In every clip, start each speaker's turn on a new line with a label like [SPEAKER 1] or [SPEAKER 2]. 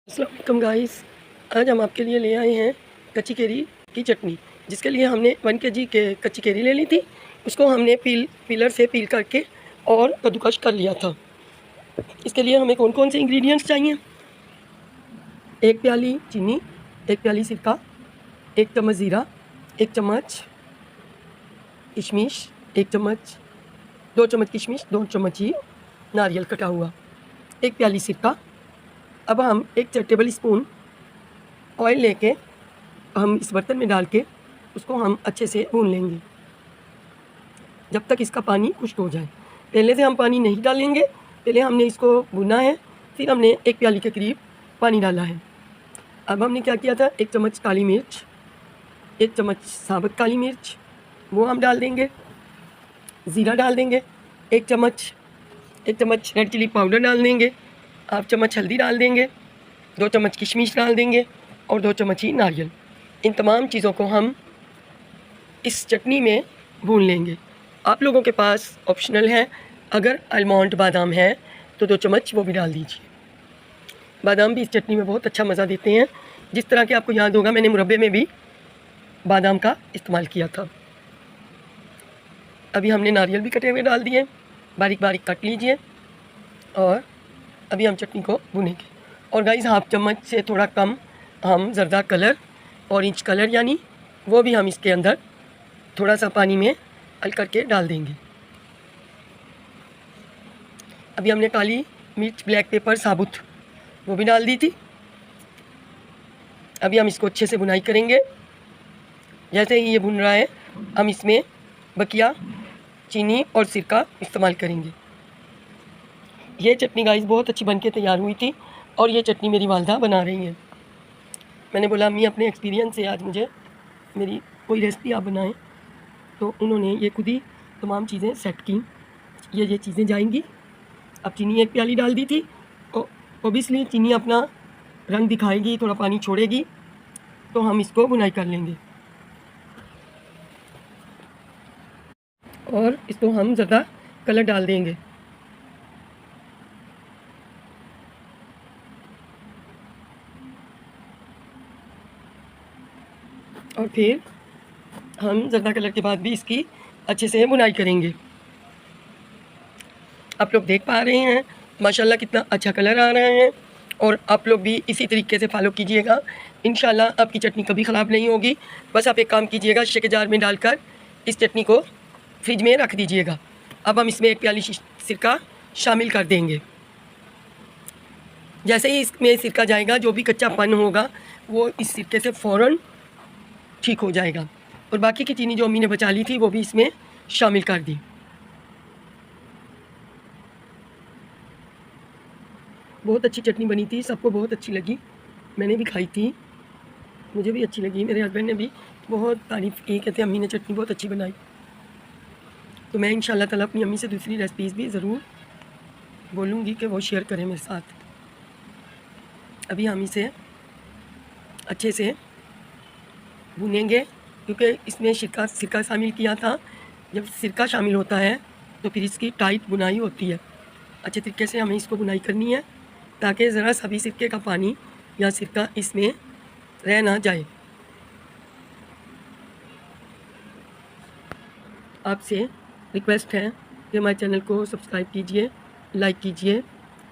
[SPEAKER 1] अस्सलाम वालेकुम गाइस। आज हम आपके लिए ले आए हैं कच्ची केरी की चटनी, जिसके लिए हमने 1 केजी के कच्ची केरी ले ली थी। उसको हमने पीलर से पील करके और कद्दूकस कर लिया था। इसके लिए हमें कौन कौन से इंग्रेडिएंट्स चाहिए? 1 प्याली चीनी, 1 प्याली सिरका, 1 चम्मच ज़ीरा, 1 चम्मच किशमिश, 1 चम्मच 2 चम्मच किशमिश, 2 चम्मच ही नारियल कटा हुआ, 1 प्याली सिरका। अब हम 1 टेबल स्पून ऑयल लेके हम इस बर्तन में डाल के उसको हम अच्छे से भून लेंगे जब तक इसका पानी खुश्क हो जाए। पहले से हम पानी नहीं डालेंगे, पहले हमने इसको भुना है, फिर हमने 1 प्याली के करीब पानी डाला है। अब हमने क्या किया था, 1 चम्मच काली मिर्च, 1 चम्मच साबुत काली मिर्च वो हम डाल देंगे। ज़ीरा डाल देंगे 1 चम्मच, 1 चम्मच रेड चिली पाउडर डाल देंगे, हाफ चम्मच हल्दी डाल देंगे, 2 चम्मच किशमिश डाल देंगे और 2 चम्मच ही नारियल। इन तमाम चीज़ों को हम इस चटनी में भून लेंगे। आप लोगों के पास ऑप्शनल है, अगर आलमंड बादाम है तो 2 चम्मच वो भी डाल दीजिए। बादाम भी इस चटनी में बहुत अच्छा मज़ा देते हैं। जिस तरह के आपको याद होगा, मैंने मुरब्बे में भी बादाम का इस्तेमाल किया था। अभी हमने नारियल भी कटे हुए डाल दिए, बारीक बारीक काट लीजिए और अभी हम चटनी को भूनेंगे। और गाइस, हाफ चम्मच से थोड़ा कम हम ज़र्दा कलर, ऑरेंज कलर यानी वो भी हम इसके अंदर थोड़ा सा पानी में हल करके डाल देंगे। अभी हमने काली मिर्च, ब्लैक पेपर साबुत वो भी डाल दी थी। अभी हम इसको अच्छे से भुनाई करेंगे। जैसे ही ये भुन रहा है, हम इसमें बकिया चीनी और सिरका इस्तेमाल करेंगे। ये चटनी गाइस बहुत अच्छी बनके तैयार हुई थी और ये चटनी मेरी वालदा बना रही हैं। मैंने बोला, अम्मी अपने एक्सपीरियंस से आज मुझे मेरी कोई रेसिपी आप बनाएं, तो उन्होंने ये खुद ही तमाम चीज़ें सेट की। ये चीज़ें जाएंगी। अब चीनी 1 प्याली डाल दी थी, ओबियसली चीनी अपना रंग दिखाएगी, थोड़ा पानी छोड़ेगी, तो हम इसको भुनाई कर लेंगे और इसको हम ज़्यादा कलर डाल देंगे। और फिर हम ज़र्दा कलर के बाद भी इसकी अच्छे से भुनाई करेंगे। आप लोग देख पा रहे हैं माशाल्लाह कितना अच्छा कलर आ रहा है, और आप लोग भी इसी तरीके से फॉलो कीजिएगा। इंशाल्लाह आपकी चटनी कभी ख़राब नहीं होगी। बस आप एक काम कीजिएगा, शीशे के जार में डालकर इस चटनी को फ्रिज में रख दीजिएगा। अब हम इसमें 1 प्याली सिरका शामिल कर देंगे। जैसे ही इसमें सिरका जाएगा, जो भी कच्चापन होगा वो इस सिरके से फ़ौरन ठीक हो जाएगा। और बाकी की चीनी जो अम्मी ने बचा ली थी वो भी इसमें शामिल कर दी। बहुत अच्छी चटनी बनी थी, सबको बहुत अच्छी लगी। मैंने भी खाई थी, मुझे भी अच्छी लगी। मेरे हस्बैंड ने भी बहुत तारीफ़ की, कहते अम्मी ने चटनी बहुत अच्छी बनाई। तो मैं इंशाल्लाह ताला अपनी अम्मी से दूसरी रेसिपीज़ भी ज़रूर बोलूँगी कि वो शेयर करें मेरे साथ। अभी हम इसे अच्छे से भूनेंगे, क्योंकि इसमें सिरका शामिल किया था। जब सिरका शामिल होता है तो फिर इसकी टाइट बुनाई होती है। अच्छे तरीके से हमें इसको बुनाई करनी है, ताकि ज़रा सा भी सिरके का पानी या सिरका इसमें रह ना जाए। आपसे रिक्वेस्ट है कि हमारे चैनल को सब्सक्राइब कीजिए, लाइक कीजिए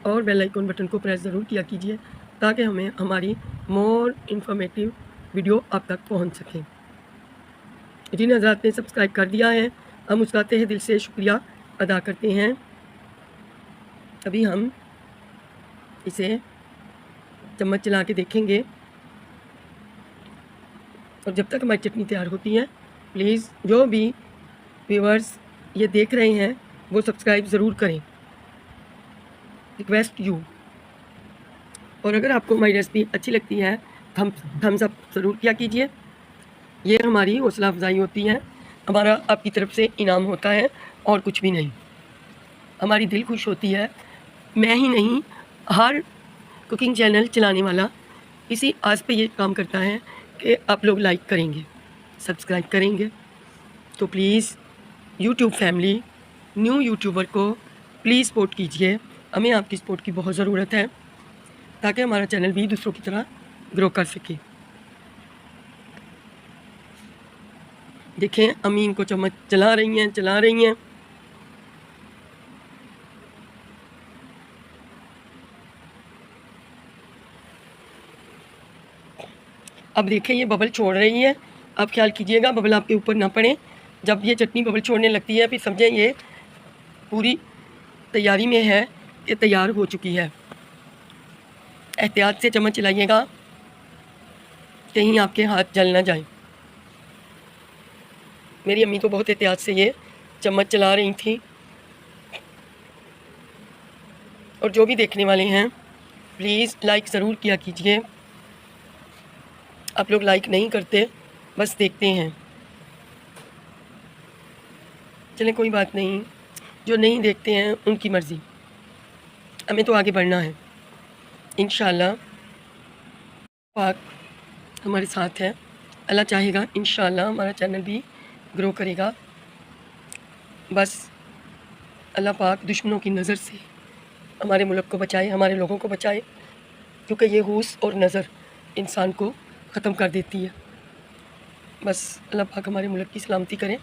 [SPEAKER 1] और बेल आइकन बटन को प्रेस ज़रूर किया कीजिए, ताकि हमें हमारी मोर इन्फॉर्मेटिव वीडियो आप तक पहुंच सकें। जिन हज़रात ने सब्सक्राइब कर दिया है, हम उसका तहे दिल से शुक्रिया अदा करते हैं। अभी हम इसे चम्मच चला के देखेंगे, और जब तक हमारी चटनी तैयार होती है, प्लीज़ जो भी व्यूअर्स ये देख रहे हैं वो सब्सक्राइब ज़रूर करें, रिक्वेस्ट यू। और अगर आपको हमारी रेसिपी अच्छी लगती है, थम्स अप ज़रूर किया कीजिए। ये हमारी हौसला अफजाई होती है, हमारा आपकी तरफ से इनाम होता है और कुछ भी नहीं। हमारी दिल खुश होती है। मैं ही नहीं, हर कुकिंग चैनल चलाने वाला इसी आस पे ये काम करता है कि आप लोग लाइक करेंगे, सब्सक्राइब करेंगे। तो please YouTube family, new YouTuber को प्लीज़ सपोर्ट कीजिए। हमें आपकी सपोर्ट की बहुत ज़रूरत है। ताकि हमारा चैनल भी दूसरों की तरह ग्रो कर सके। देखें अम्मी इनको चम्मच चला रही हैं। अब देखें ये बबल छोड़ रही है। अब ख्याल कीजिएगा बबल आपके ऊपर ना पड़े। जब ये चटनी बबल छोड़ने लगती है फिर समझें ये पूरी तैयारी में है, ये तैयार हो चुकी है। एहतियात से चम्मच चलाइएगा, कहीं आपके हाथ जल ना जाए। मेरी अम्मी तो बहुत एहतियात से ये चम्मच चला रही थी। और जो भी देखने वाले हैं प्लीज़ लाइक ज़रूर किया कीजिए। आप लोग लाइक नहीं करते, बस देखते हैं। चलें कोई बात नहीं, जो नहीं देखते हैं उनकी मर्ज़ी, हमें तो आगे बढ़ना है। इंशाल्लाह पाक हमारे साथ है, अल्लाह चाहेगा इंशाल्लाह हमारा चैनल भी ग्रो करेगा। बस अल्लाह पाक दुश्मनों की नज़र से हमारे मुल्क को बचाए, हमारे लोगों को बचाए, क्योंकि ये होश और नज़र इंसान को ख़त्म कर देती है। बस अल्लाह पाक हमारे मुल्क की सलामती करें।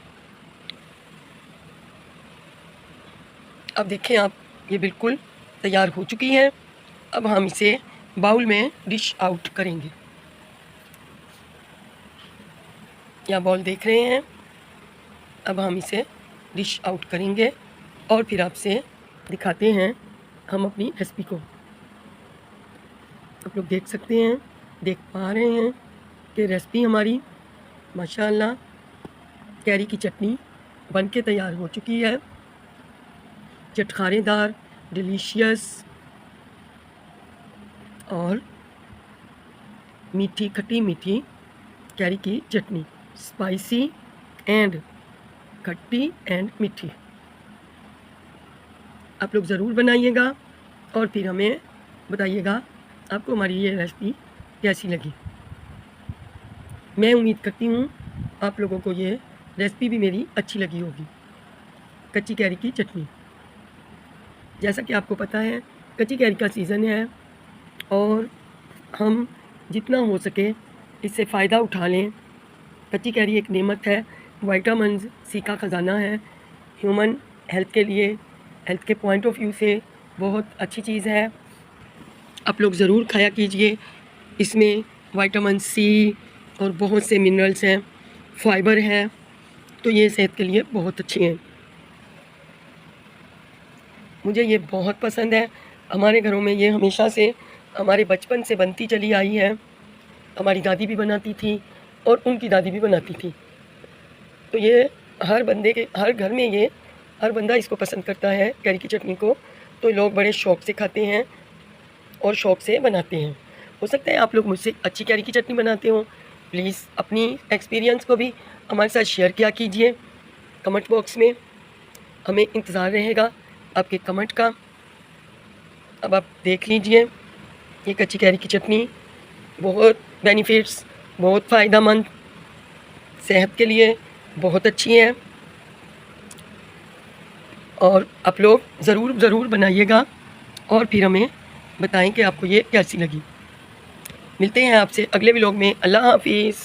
[SPEAKER 1] अब देखें आप, ये बिल्कुल तैयार हो चुकी है। अब हम इसे बाउल में डिश आउट करेंगे। या बाउल देख रहे हैं, अब हम इसे डिश आउट करेंगे और फिर आपसे दिखाते हैं हम अपनी रेसिपी को। आप लोग देख सकते हैं, देख पा रहे हैं कि रेसिपी हमारी माशाअल्लाह कैरी की चटनी बन के तैयार हो चुकी है। चटखारेदार, डिलीशियस और मीठी, खट्टी मीठी कैरी की चटनी, स्पाइसी एंड खट्टी एंड मीठी। आप लोग ज़रूर बनाइएगा और फिर हमें बताइएगा आपको हमारी ये रेसिपी कैसी लगी। मैं उम्मीद करती हूँ आप लोगों को ये रेसिपी भी मेरी अच्छी लगी होगी। कच्ची कैरी की चटनी, जैसा कि आपको पता है कच्ची कैरी का सीज़न है और हम जितना हो सके इससे फ़ायदा उठा लें। कच्ची कैरी एक नेमत है, विटामिन्स सी का ख़जाना है। ह्यूमन हेल्थ के लिए, हेल्थ के पॉइंट ऑफ व्यू से बहुत अच्छी चीज़ है। आप लोग ज़रूर खाया कीजिए। इसमें विटामिन सी और बहुत से मिनरल्स हैं, फाइबर है, तो ये सेहत के लिए बहुत अच्छी हैं। मुझे ये बहुत पसंद है। हमारे घरों में ये हमेशा से हमारे बचपन से बनती चली आई है। हमारी दादी भी बनाती थी और उनकी दादी भी बनाती थी। तो ये हर घर में ये हर बंदा इसको पसंद करता है कैरी की चटनी को। तो लोग बड़े शौक़ से खाते हैं और शौक़ से बनाते हैं। हो सकता है आप लोग मुझसे अच्छी कैरी की चटनी बनाते हो। प्लीज़ अपनी एक्सपीरियंस को भी हमारे साथ शेयर किया कीजिए कमेंट बॉक्स में। हमें इंतज़ार रहेगा आपके कमेंट का। अब आप देख लीजिए, ये कच्ची कैरी की चटनी बहुत बेनिफिट्स, बहुत फ़ायदेमंद, सेहत के लिए बहुत अच्छी है और आप लोग ज़रूर बनाइएगा और फिर हमें बताएं कि आपको ये कैसी लगी। मिलते हैं आपसे अगले व्लॉग में। अल्लाह हाफिज़।